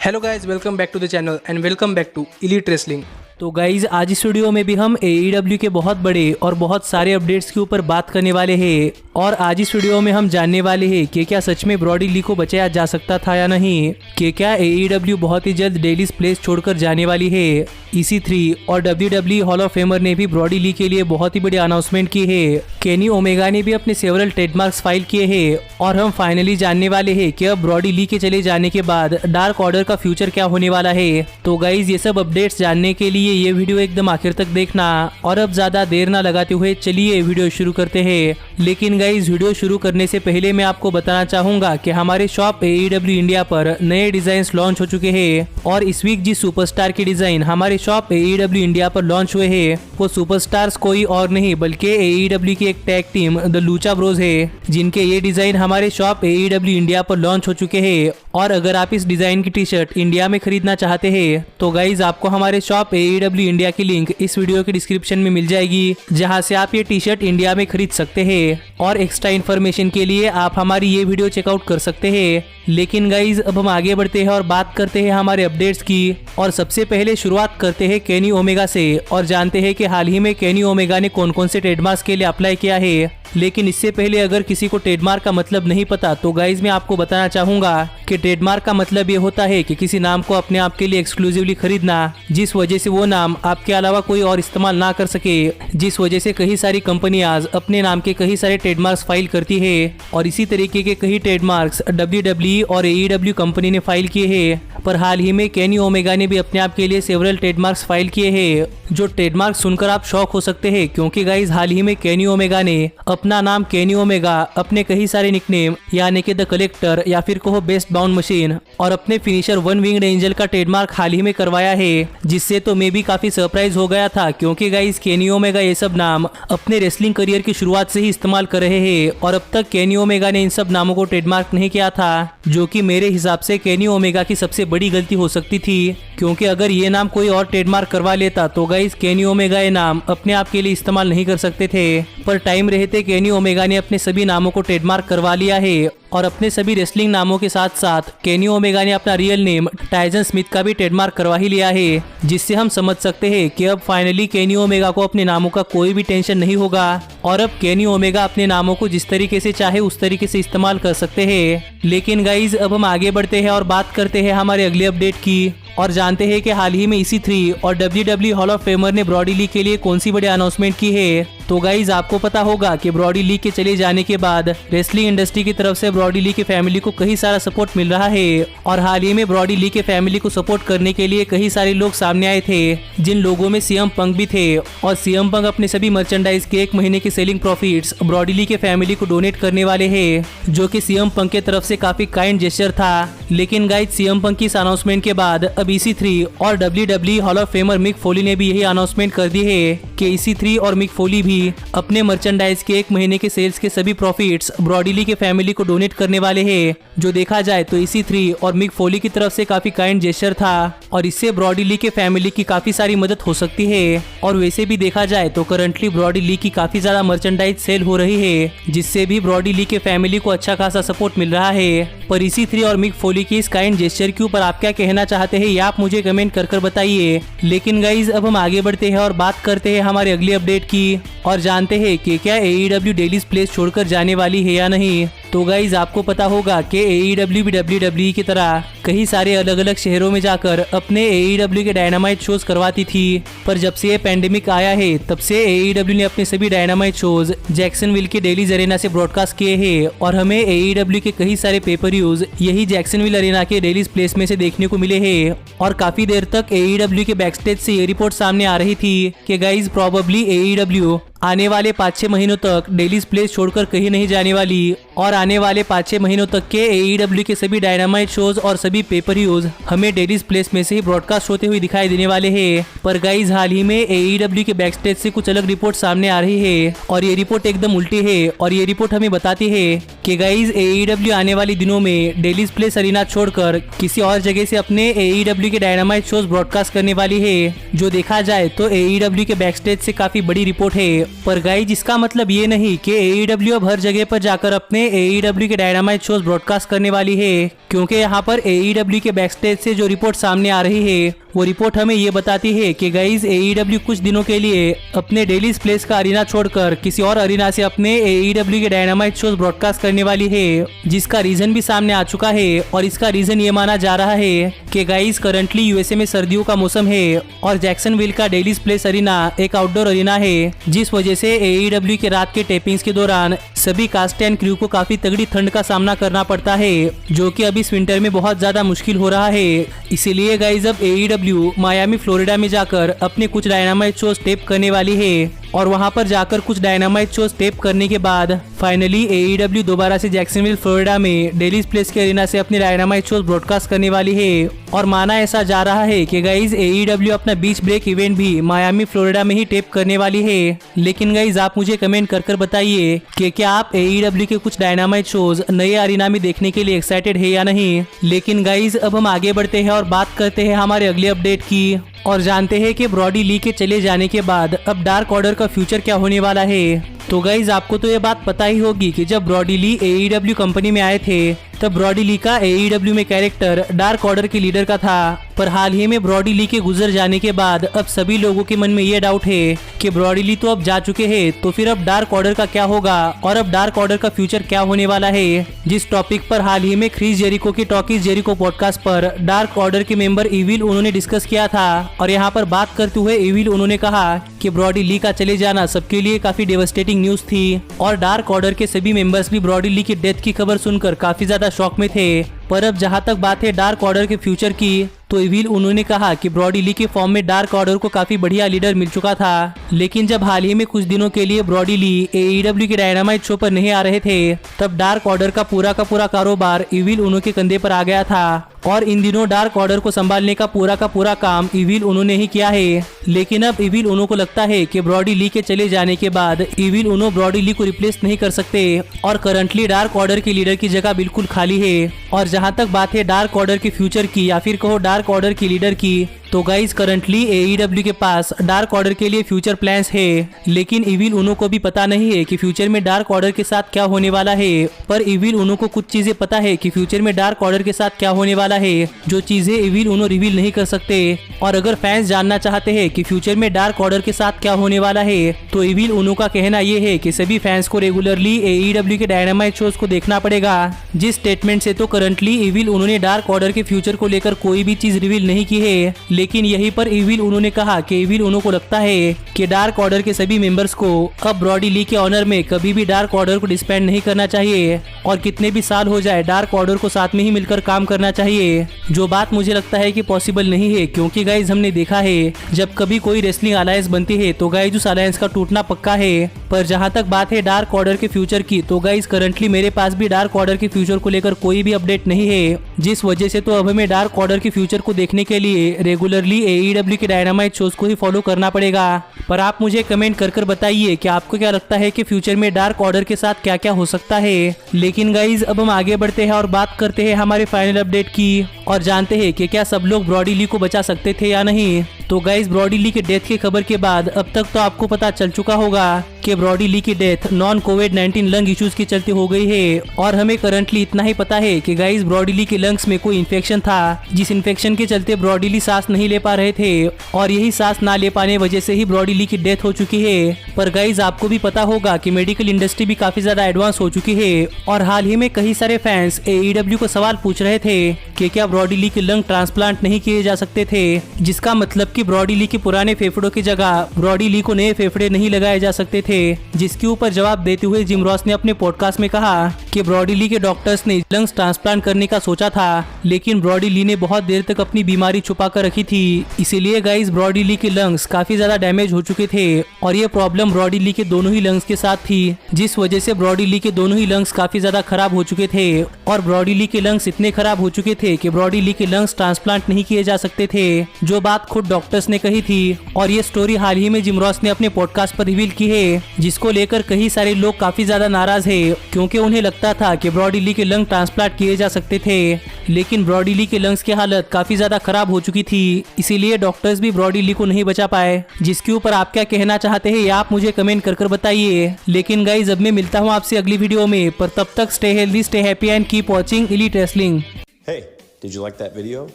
Hello guys, welcome back to the channel and welcome back to elite wrestling. तो guys आज इस video में भी हम AEW के बहुत बड़े और बहुत सारे अपडेट्स के ऊपर बात करने वाले हैं और आज इस वीडियो में हम जानने वाले हैं कि क्या सच में ब्रॉडी ली को बचाया जा सकता था या नहीं, कि क्या AEW बहुत ही जल्द डेलीज प्लेस छोड़कर जाने वाली है। EC3 और WWE हॉल ऑफ फेमर ने भी ब्रॉडी ली के लिए बहुत ही बड़ी अनाउंसमेंट की है। केनी ओमेगा ने भी अपने सेवरल ट्रेडमार्क्स फाइल किए हैं और हम फाइनली जानने वाले हैं कि अब ब्रॉडी ली के चले जाने के बाद डार्क ऑर्डर का फ्यूचर क्या होने वाला है। तो गाइज ये सब अपडेट्स जानने के लिए ये वीडियो एकदम आखिर तक देखना और अब ज्यादा देर ना लगाते हुए चलिए वीडियो शुरू करते हैं। लेकिन गाइज वीडियो शुरू करने से पहले मैं आपको बताना चाहूंगा कि हमारे शॉप AEW इंडिया पर नए डिजाइन लॉन्च हो चुके हैं और इस वीक जिस सुपरस्टार के डिजाइन हमारे शॉप AEW इंडिया पर लॉन्च हुए हैं वो सुपरस्टार्स कोई और नहीं बल्कि AEW की एक tag team the Lucha Bros है, जिनके ये डिजाइन हमारे शॉप AEW इंडिया पर लॉन्च हो चुके हैं। और अगर आप इस डिजाइन की टी शर्ट इंडिया में खरीदना चाहते हैं तो गाइज आपको हमारे शॉप AEW इंडिया की लिंक इस वीडियो के डिस्क्रिप्शन में मिल जाएगी, जहां से आप ये टी शर्ट इंडिया में खरीद सकते हैं और एक्स्ट्रा इन्फॉर्मेशन के लिए आप हमारी ये वीडियो चेकआउट कर सकते हैं। लेकिन गाइज अब हम आगे बढ़ते हैं और बात करते हैं हमारे अपडेट्स की और सबसे पहले शुरुआत करते हैं केनी ओमेगा से और जानते हैं कि हाल ही में केनी ओमेगा ने कौन कौन से ट्रेडमार्क्स के लिए अप्लाई किया है। लेकिन इससे पहले अगर किसी को ट्रेडमार्क का मतलब नहीं पता तो गाइज मैं आपको बताना चाहूंगा कि ट्रेडमार्क का मतलब ये होता है कि किसी नाम को अपने आप के लिए एक्सक्लूसिवली खरीदना, जिस वजह से वो नाम आपके अलावा कोई और इस्तेमाल ना कर सके, जिस वजह से कई सारी कंपनियां अपने नाम के कई सारे ट्रेडमार्क्स फाइल करती है और इसी तरीके के कई ट्रेडमार्क्स WWE और AEW कंपनी ने फाइल किए हैं। पर हाल ही में केनी ओमेगा ने भी अपने आप के लिए सेवरल ट्रेडमार्क्स फाइल किए हैं, जो ट्रेडमार्क सुनकर आप शॉक हो सकते हैं क्योंकि गाइज हाल ही में केनी ओमेगा ने अपना नाम केनी ओमेगा, अपने कई सारे निकनेम यानी कि द कलेक्टर या फिर कहो बेस्ट बाउंड मशीन और अपने फिनिशर वन विंग्ड एंजल का ट्रेडमार्क हाल ही में करवाया है, जिससे तो मैं भी काफी सरप्राइज हो गया था क्योंकि गाइज केनी ओमेगा ये सब नाम अपने रेसलिंग करियर की शुरुआत से ही इस्तेमाल कर रहे हैं और अब तक केनी ओमेगा ने इन सब नामों को ट्रेडमार्क नहीं किया था, जो कि मेरे हिसाब से केनी ओमेगा की सबसे बड़ी गलती हो सकती थी। क्योंकि अगर ये नाम कोई और ट्रेडमार्क करवा लेता तो गाइस केनी ओमेगा ये नाम अपने आप के लिए इस्तेमाल नहीं कर सकते थे, पर टाइम रहते केनी ओमेगा ने अपने सभी नामों को ट्रेडमार्क करवा लिया है और अपने सभी रेसलिंग नामों के साथ साथ केनी ओमेगा ने अपना रियल नेम टाइसन स्मिथ का भी ट्रेडमार्क करवा ही लिया है, जिससे हम समझ सकते हैं कि अब फाइनली केनी ओमेगा को अपने नामों का कोई भी टेंशन नहीं होगा और अब केनी ओमेगा अपने नामों को जिस तरीके से चाहे उस तरीके से इस्तेमाल कर सकते हैं। लेकिन गाइज अब हम आगे बढ़ते हैं और बात करते हैं हमारे अगले अपडेट की और जानते हैं कि हाल ही में EC3 और WWE हॉल ऑफ फेमर ने ब्रॉडी ली के लिए कौन सी बड़ी अनाउंसमेंट की है। तो गाइज आपको पता होगा कि ब्रॉडी ली के चले जाने के बाद रेसलिंग इंडस्ट्री की तरफ से ब्रॉडी ली की फैमिली को कई सारा सपोर्ट मिल रहा है और हाल ही में ब्रॉडी ली के फैमिली को सपोर्ट करने के लिए कई सारे लोग सामने आए थे, जिन लोगों में CM पंक भी थे और CM पंक अपने सभी मर्चेंडाइज के 1 महीने के सेलिंग प्रॉफिट्स ब्रॉडी ली के फैमिली को डोनेट करने वाले हैं, जो कि CM पंक के तरफ से काफी काइंड जेस्चर था। लेकिन गाइज CM पंक की इस अनाउंसमेंट के बाद अब EC3 और WWE hall of famer Mick Foley ने भी यही अनाउंसमेंट कर दी है कि EC3 और मिक फोली भी अपने मर्चेंडाइज के 1 महीने के सेल्स के सभी प्रॉफिट्स ब्रॉडी ली के फैमिली को डोनेट करने वाले हैं, जो देखा जाए तो EC3 और मिक फोली की तरफ से काफी काइंड जेस्चर था और इससे ब्रॉडी ली के फैमिली की काफी सारी मदद हो सकती है। और वैसे भी देखा जाए तो करंटली ब्रॉडी ली की काफी ज्यादा मर्चेंडाइज सेल हो रही है, जिससे भी ब्रॉडी ली के फैमिली को अच्छा खासा सपोर्ट मिल रहा है। पर EC3 और मिक फोली की इस काइंड जेस्चर के ऊपर आप क्या कहना चाहते हैं ये आप मुझे कमेंट कर बताइए। लेकिन गाइज अब हम आगे बढ़ते हैं और बात करते हैं हमारे अगले अपडेट की और जानते हैं कि क्या AEW डेलीज प्लेस छोड़कर जाने वाली है या नहीं। तो गाइज आपको पता होगा कि AEW भी WWE की तरह कई सारे अलग अलग शहरों में जाकर अपने AEW के डायनामाइट शोज करवाती थी, पर जब से ये पैंडेमिक आया है तब से AEW ने अपने सभी डायनामाइट शोज जैक्सनविल के डेलीज अरेना से ब्रॉडकास्ट किए हैं और हमें AEW के कई सारे पेपर यूज यही जैक्सनविल अरेना के डेलीज प्लेस में से देखने को मिले हैं। और काफी देर तक AEW के बैकस्टेज से ये रिपोर्ट सामने आ रही थी कि गाइज प्रॉबेबली AEW आने वाले 5-6 महीनों तक डेलीज प्लेस छोड़कर कहीं नहीं जाने वाली और आने वाले 5-6 महीनों तक के AEW के सभी डायनामाइट शोज और सभी पेपर यूज हमें डेलीज प्लेस में से ही ब्रॉडकास्ट होते हुए दिखाई देने वाले हैं। पर गाइज हाल ही में AEW के बैकस्टेज से कुछ अलग रिपोर्ट सामने आ रही है और ये रिपोर्ट एकदम उल्टी है और ये रिपोर्ट हमें बताती है कि गाइज AEW आने वाले दिनों में डेलीज प्लेस अरीना छोड़कर किसी और जगह से अपने AEW के डायनामाइट शोज ब्रॉडकास्ट करने वाली है, जो देखा जाए तो AEW के बैकस्टेज से काफी बड़ी रिपोर्ट है। पर गाइज इसका मतलब ये नहीं कि AEW अब हर जगह पर जाकर अपने AEW के डायनामाइट शोज ब्रॉडकास्ट करने वाली है, क्योंकि यहाँ पर AEW के बैकस्टेज से जो रिपोर्ट सामने आ रही है वो रिपोर्ट हमें ये बताती है कि गाइज AEW कुछ दिनों के लिए अपने डेली प्लेस का अरीना छोड़कर किसी और अरीना से अपने AEW के डायनामाइट शोज ब्रॉडकास्ट करने वाली है, जिसका रीजन भी सामने आ चुका है। और इसका रीजन ये माना जा रहा है कि गाइज करंटली यूएसए में सर्दियों का मौसम है और जैक्सनविल का डेली प्लेस अरीना एक आउटडोर अरीना है, जिस वजह से AEW के रात के टेपिंग्स के दौरान सभी कास्ट एंड क्रू को काफी तगड़ी ठंड का सामना करना पड़ता है, जो कि अभी इस विंटर में बहुत ज्यादा मुश्किल हो रहा है। इसीलिए गाइज अब AEW मायामी फ्लोरिडा में जाकर अपने कुछ डायनामाइट शोज टेप करने वाली है और वहां पर जाकर कुछ डायनामाइट शोज टेप करने के बाद फाइनली AEW दोबारा से जैक्सनविल फ्लोरिडा में डेली प्लेस के अरीना से अपने डायनामाइट शोज ब्रॉडकास्ट करने वाली है। और माना ऐसा जा रहा है कि गाइज AEW अपना बीच ब्रेक इवेंट भी मायामी फ्लोरिडा में ही टेप करने वाली है। लेकिन गाइज आप मुझे कमेंट कर बताइए कि क्या आप AEW के कुछ डायनामाइट शोज नए अरीना में देखने के लिए एक्साइटेड है या नहीं। लेकिन गाइज अब हम आगे बढ़ते हैं और बात करते हैं हमारे अगले अपडेट की और जानते हैं कि ब्रॉडी ली के चले जाने के बाद अब डार्क ऑर्डर का फ्यूचर क्या होने वाला है। तो गाइज आपको तो ये बात पता ही होगी कि जब ब्रॉडी ली AEW कंपनी में आए थे तब ब्रॉडी ली का AEW में कैरेक्टर डार्क ऑर्डर के लीडर का था, पर हाल ही में ब्रॉडी ली के गुजर जाने के बाद अब सभी लोगों के मन में ये डाउट है कि ब्रॉडी ली तो अब जा चुके हैं, तो फिर अब डार्क ऑर्डर का क्या होगा और अब डार्क ऑर्डर का फ्यूचर क्या होने वाला है। जिस टॉपिक पर हाल ही में क्रिस जेरिको के टॉकीज जेरिको पॉडकास्ट पर डार्क ऑर्डर के मेंबर इविल उन्होंने डिस्कस किया था और यहाँ पर बात करते हुए इविल उन्होंने कहा कि ब्रॉडी ली का चले जाना सबके लिए काफी डेवास्टेटिंग न्यूज थी और डार्क ऑर्डर के सभी मेंबर्स भी ब्रॉडी ली की डेथ की खबर सुनकर काफी ज्यादा शॉक में थे। पर अब जहां तक बात है डार्क ऑर्डर के फ्यूचर की, तो इविल उन्होंने कहा कि ब्रॉडी ली के फॉर्म में डार्क ऑर्डर को काफी बढ़िया लीडर मिल चुका था, लेकिन जब हाल ही में कुछ दिनों के लिए ब्रॉडी ली AEW के डायनामाइट शो पर नहीं आ रहे थे तब डार्क ऑर्डर का पूरा कारोबार इविल उन्हों के कंधे पर आ गया था और इन दिनों डार्क ऑर्डर को संभालने का पूरा काम इविल उन्होंने ही किया है। लेकिन अब इविल उन्हों को लगता है कि ब्रॉडी ली के चले जाने के बाद इविल उन्हों ब्रॉडी ली को रिप्लेस नहीं कर सकते और करंटली डार्क ऑर्डर के लीडर की जगह बिल्कुल खाली है। और जहां तक बात है डार्क ऑर्डर के फ्यूचर की या फिर कहो डार्क ऑर्डर की लीडर की, तो गाइज करंटली AEW के पास डार्क ऑर्डर के लिए फ्यूचर प्लान्स है, लेकिन इविल उन्हों को भी पता नहीं है कि फ्यूचर में डार्क ऑर्डर के साथ क्या होने वाला है। पर इविल उन्हों को कुछ चीजें पता है कि फ्यूचर में डार्क ऑर्डर के साथ क्या होने वाला है, जो चीजें इविल उन्हों रिवील नहीं कर सकते। और अगर फैंस जानना चाहते हैं कि फ्यूचर में डार्क ऑर्डर के साथ क्या होने वाला है, तो इविल उन्हों का कहना ये है कि सभी फैंस को रेगुलरली AEW के डायनामाइट शोज को देखना पड़ेगा। जिस स्टेटमेंट से तो करंटली इविल उन्होंने डार्क ऑर्डर के फ्यूचर को लेकर कोई भी चीज रिवील नहीं की है, लेकिन यहीं पर इविल उन्होंने कहा कि इविल उन्हों को लगता है कि डार्क ऑर्डर के सभी मेंबर्स को अब ब्रॉडी ली के ऑनर में कभी भी डार्क ऑर्डर को डिस्बैंड नहीं करना चाहिए और कितने भी साल हो जाए डार्क ऑर्डर को साथ में ही मिलकर काम करना चाहिए, जो बात मुझे लगता है कि पॉसिबल नहीं है। क्योंकि गाइज हमने देखा है जब कभी कोई रेसलिंग अलायंस बनती है तो गाइज उस अलायंस का टूटना पक्का है। पर जहां तक बात है डार्क ऑर्डर के फ्यूचर की, तो गाइज करंटली मेरे पास भी डार्क ऑर्डर के फ्यूचर को लेकर कोई भी अपडेट नहीं है, जिस वजह से तो अब हमें डार्क ऑर्डर के फ्यूचर को देखने के लिए रेगुलरली AEW के डायनामाइट शोज को ही फॉलो करना पड़ेगा। पर आप मुझे कमेंट कर बताइए कि आपको क्या लगता है कि फ्यूचर में डार्क ऑर्डर के साथ क्या क्या हो सकता है। लेकिन गाइज अब हम आगे बढ़ते हैं और बात करते हैं हमारे फाइनल अपडेट की और जानते हैं कि क्या सब लोग ब्रॉडी ली को बचा सकते थे या नहीं। तो गाइज ब्रॉडी ली के डेथ की खबर के बाद अब तक तो आपको पता चल चुका होगा कि ब्रॉडी ली की डेथ नॉन कोविड-19 लंग इश्यूज के चलते हो गई है और हमें करंटली इतना ही पता है कि गाइज ब्रॉडी ली के लंग्स में कोई इन्फेक्शन था, जिस इन्फेक्शन के चलते ब्रॉडी ली सांस नहीं ले पा रहे थे और यही सांस ना ले पाने वजह से ही ब्रॉडी ली की डेथ हो चुकी है। पर गाइज आपको भी पता होगा कि मेडिकल इंडस्ट्री भी काफी ज्यादा एडवांस हो चुकी है और हाल ही में कई सारे फैंस AEW को सवाल पूछ रहे थे कि क्या ब्रॉडी ली के लंग ट्रांसप्लांट नहीं किए जा सकते थे, जिसका मतलब कि ब्रॉडी ली के पुराने फेफड़ों की जगह ब्रॉडी ली को नए फेफड़े नहीं लगाए जा सकते थे। जिसके ऊपर जवाब देते हुए जिम रॉस ने अपने पॉडकास्ट में कहा कि ब्रॉडी ली के डॉक्टर्स ने लंग्स ट्रांसप्लांट करने का सोचा था, लेकिन ब्रॉडी ली ने बहुत देर तक अपनी बीमारी छुपा कर रखी थी, इसीलिए गाइज ब्रॉडी ली के लंग्स काफी ज्यादा डैमेज हो चुके थे और ये प्रॉब्लम ब्रॉडी ली के दोनों ही लंग्स के साथ थी, जिस वजह से ब्रॉडी ली के दोनों ही लंग्स काफी ज्यादा खराब हो चुके थे और ब्रॉडी ली के लंग्स इतने खराब हो चुके थे कि ब्रॉडी ली के लंग्स ट्रांसप्लांट नहीं किए जा सकते थे, जो बात खुद डॉक्टर्स ने कही थी। और ये स्टोरी हाल ही में जिम रॉस ने अपने पॉडकास्ट पर रिवील की है, जिसको लेकर कई सारे लोग काफी ज्यादा नाराज है क्योंकि उन्हें लगता था कि ब्रॉडी ली के लंग ट्रांसप्लांट किए जा सकते थे, लेकिन ब्रॉडी ली के लंग्स की हालत काफी ज्यादा खराब हो चुकी थी, इसीलिए डॉक्टर्स भी ब्रॉडी ली को नहीं बचा पाए। जिसके ऊपर आप क्या कहना चाहते हैं या आप मुझे कमेंट कर बताइए। लेकिन गाइज अब मैं मिलता हूँ आपसे अगली वीडियो में, पर तब तक stay healthy, stay happy and keep watching elite wrestling. Hey, Did you like that video?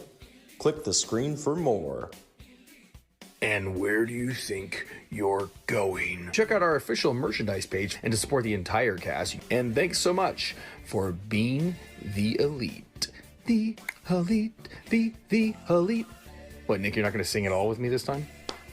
Click the screen for more. And where do you think you're going? Check out our official merchandise page and to support the entire cast. And thanks so much for being the elite. The elite, the elite. What, Nick, you're not going to sing it all with me this time?